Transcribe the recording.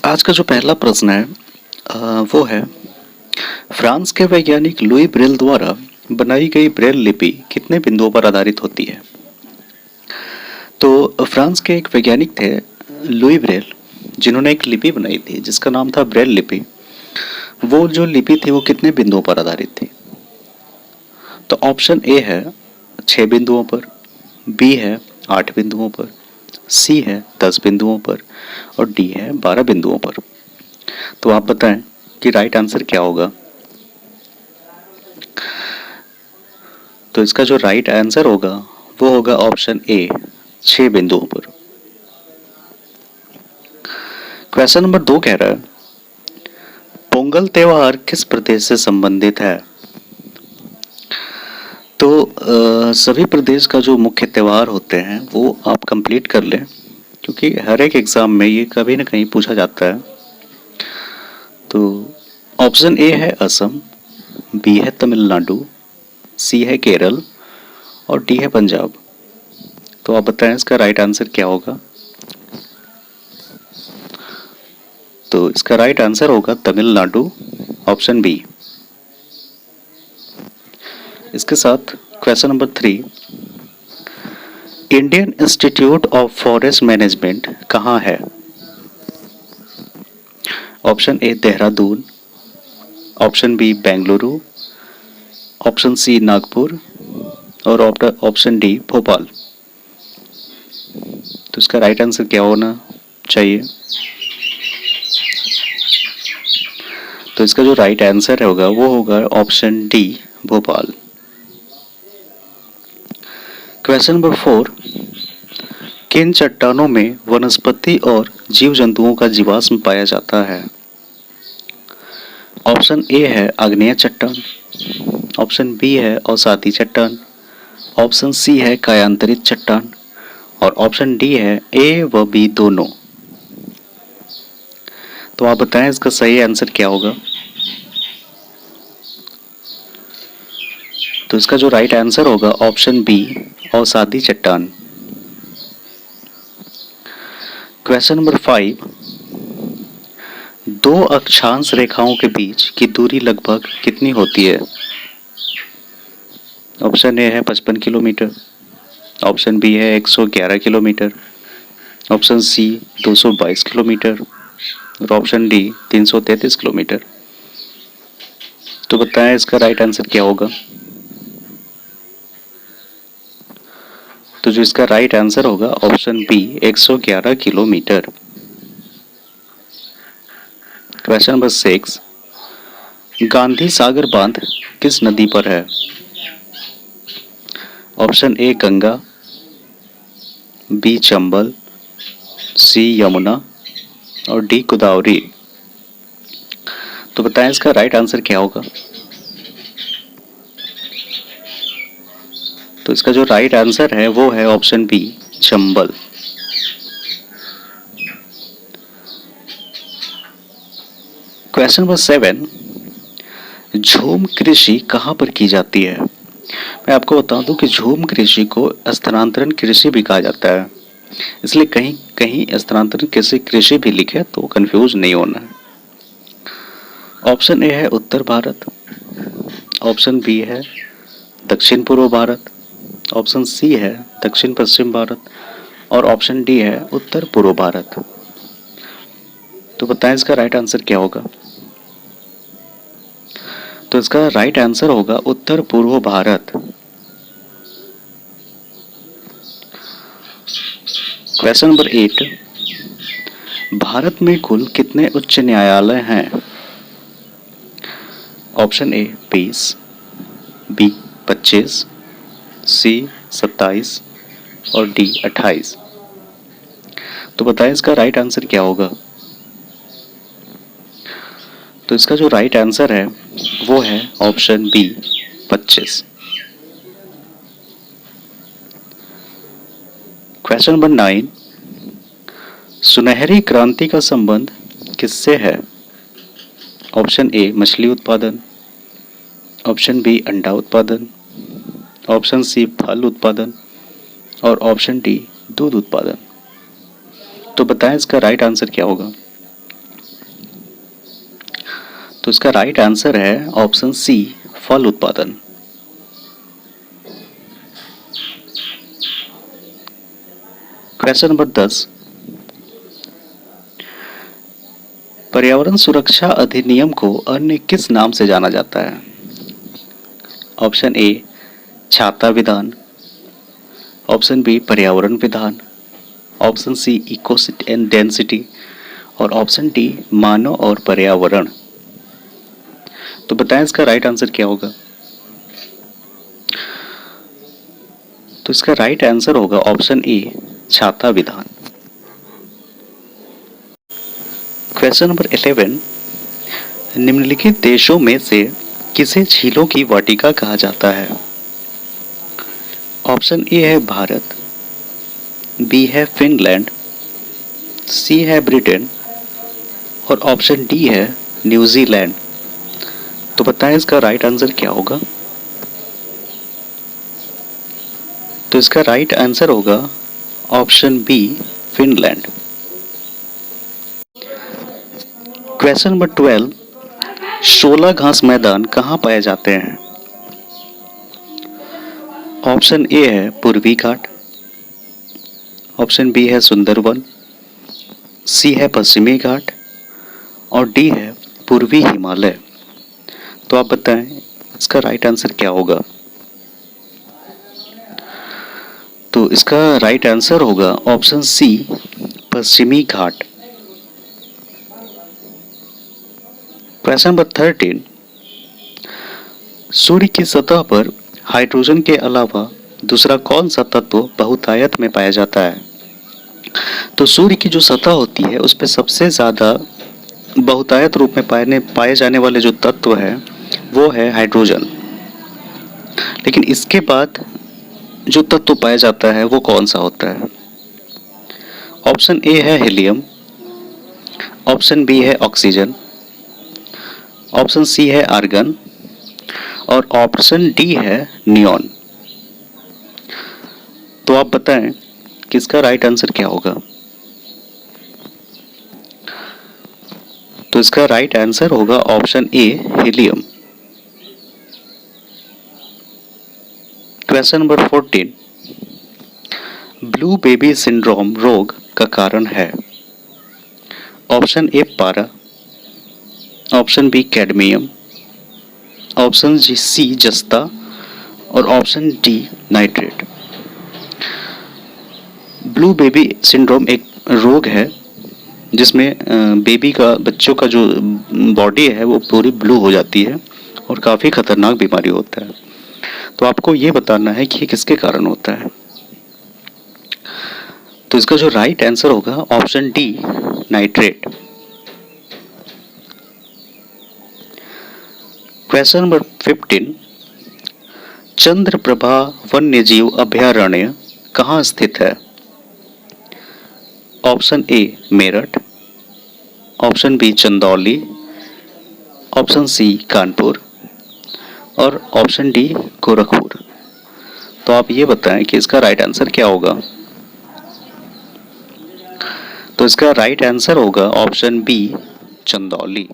आज का जो पहला प्रश्न है वो है फ्रांस के वैज्ञानिक लुई ब्रेल द्वारा बनाई गई ब्रेल लिपि कितने बिंदुओं पर आधारित होती है। तो फ्रांस के एक वैज्ञानिक थे लुई ब्रेल, जिन्होंने एक लिपि बनाई थी जिसका नाम था ब्रेल लिपि। वो जो लिपि थी वो कितने बिंदुओं पर आधारित थी। तो ऑप्शन ए है 6 बिंदुओं पर, बी है 8 बिंदुओं पर, सी है 10 बिंदुओं पर और डी है 12 बिंदुओं पर। तो आप बताएं कि राइट आंसर क्या होगा। तो इसका जो राइट आंसर होगा वो होगा ऑप्शन ए 6 बिंदुओं पर। क्वेश्चन नंबर 2 कह रहा है पोंगल त्योहार किस प्रदेश से संबंधित है। तो सभी प्रदेश का जो मुख्य त्योहार होते हैं वो आप कंप्लीट कर लें, क्योंकि हर एक एग्जाम में ये कभी ना कहीं पूछा जाता है। तो ऑप्शन ए है असम, बी है तमिलनाडु, सी है केरल और डी है पंजाब। तो आप बताएं इसका राइट आंसर क्या होगा। तो इसका राइट आंसर होगा तमिलनाडु, ऑप्शन बी। इसके साथ question number 3 Indian Institute of Forest Management कहाँ है। Option A Dehradun, option B Bengaluru, option C Nagpur और ऑप्शन डी भोपाल। तो इसका राइट आंसर क्या होना चाहिए। तो इसका जो राइट आंसर होगा वो होगा option D Bhopal. Question number 4 किन चट्टानों में वनस्पति और जीव जंतुओं का जीवाश्म पाया जाता है। ऑप्शन ए है आग्नेय चट्टान, ऑप्शन बी है औसाती चट्टान, ऑप्शन सी है कायांतरित चट्टान और ऑप्शन डी है ए व बी दोनों। तो आप बताएं इसका सही आंसर क्या होगा। तो इसका जो राइट आंसर होगा ऑप्शन बी औसाती चट्टान। क्वेश्चन नंबर 5 दो अक्षांश रेखाओं के बीच की दूरी लगभग कितनी होती है। ऑप्शन ए है 55 किलोमीटर, ऑप्शन बी है 111 किलोमीटर, ऑप्शन सी 222 किलोमीटर और ऑप्शन डी 333 किलोमीटर। तो बताएं इसका राइट आंसर क्या होगा। तो जो इसका राइट आंसर होगा option B 111 kilometre. Question number 6 Gandhi Sagar बांध किस नदी पर है। Option A Ganga, B Chambal, C Yamuna और डी गोदावरी। तो बताएं इसका राइट आंसर क्या होगा। तो इसका जो राइट आंसर है वो है option B Chambal. Question number 7 झूम कृषि कहाँ पर की जाती है। मैं आपको बता दूं कि झूम कृषि को स्थानांतरण कृषि भी कहा जाता है, इसलिए कहीं कहीं स्थानांतरण कृषि भी लिखे तो कंफ्यूज नहीं होना है। ऑप्शन ए है उत्तर भारत, ऑप्शन बी है दक्षिण पूर्व भारत, ऑप्शन सी है दक्षिण पश्चिम भारत और ऑप्शन डी है उत्तर पूर्व भारत। तो बताएं इसका राइट आंसर क्या होगा। तो इसका राइट आंसर होगा उत्तर पूर्व भारत। क्वेश्चन नंबर 8 भारत में कुल कितने उच्च न्यायालय हैं। ऑप्शन ए 20, बी 25, सी 27 और डी 28। तो बताएं इसका राइट आंसर क्या होगा। तो इसका जो राइट आंसर है वो है ऑप्शन बी 25। क्वेश्चन नंबर 9 सुनहरी क्रांति का संबंध किससे है। ऑप्शन ए मछली उत्पादन, ऑप्शन बी अंडा उत्पादन, ऑप्शन सी फल उत्पादन और ऑप्शन डी दूध उत्पादन। तो बताएं इसका राइट आंसर क्या होगा। तो इसका राइट आंसर है ऑप्शन सी, फल उत्पादन। क्वेश्चन नंबर 10, पर्यावरण सुरक्षा अधिनियम को अन्य किस नाम से जाना जाता है? ऑप्शन ए, छाता विधान, ऑप्शन बी, पर्यावरण विधान, option C, eco and density, और ऑप्शन डी, मानव और पर्यावरण। तो बताएं इसका राइट आंसर क्या होगा? तो इसका राइट आंसर होगा ऑप्शन ए, छाता विधान। क्वेश्चन नंबर 11, निम्नलिखित देशों में से किसे झीलों की वाटिका कहा जाता है? ऑप्शन ए है भारत, बी है फिनलैंड, सी है ब्रिटेन, और ऑप्शन डी है न्यूजीलैंड। तो बताएं इसका राइट आंसर क्या होगा? तो इसका राइट आंसर होगा option B, Finland. Question number 12, शोला घास मैदान कहाँ पाए जाते हैं? ऑप्शन ए है पूर्वी घाट, ऑप्शन बी है सुंदरवन, सी है पश्चिमी घाट, और डी है पूर्वी हिमालय। तो आप बताएं इसका राइट आंसर क्या होगा? तो इसका राइट आंसर होगा ऑप्शन सी, पश्चिमी घाट। क्वेश्चन नंबर 13, सूर्य की सतह पर हाइड्रोजन के अलावा दूसरा कौन सा तत्व बहुतायत में पाया जाता है? तो सूर्य की जो सतह होती है उस पर सबसे ज़्यादा बहुतायत रूप में पाए जाने वाले जो तत्व है वो है हाइड्रोजन। लेकिन इसके बाद जो तत्व पाया जाता है वो कौन सा होता है? ऑप्शन ए है हीलियम, ऑप्शन बी है ऑक्सीजन, ऑप्शन सी है आर्गन, और ऑप्शन डी है नियॉन। तो आप बताएं कि इसका राइट आंसर क्या होगा? तो इसका राइट आंसर होगा option A, helium. Question number 14, blue baby syndrome रोग का कारण है? ऑप्शन ए, पारा, option B, cadmium, option C, जस्ता, और option D, nitrate. Blue baby syndrome एक रोग है जिसमें बच्चों का जो बॉडी है वो पूरी ब्लू हो जाती है और काफ़ी खतरनाक बीमारी होता है। तो आपको ये बताना है कि ये किसके कारण होता है। तो इसका जो राइट आंसर होगा option D, nitrate. Question number 15, Chandraprabha वन्यजीव अभयारण्य कहाँ स्थित है? Option A, Meerut, option B, Chandauli, option C, Kanpur, और ऑप्शन डी, गोरखपुर। तो आप ये बताएं कि इसका राइट आंसर क्या होगा? तो इसका राइट आंसर होगा ऑप्शन बी, चंदौली।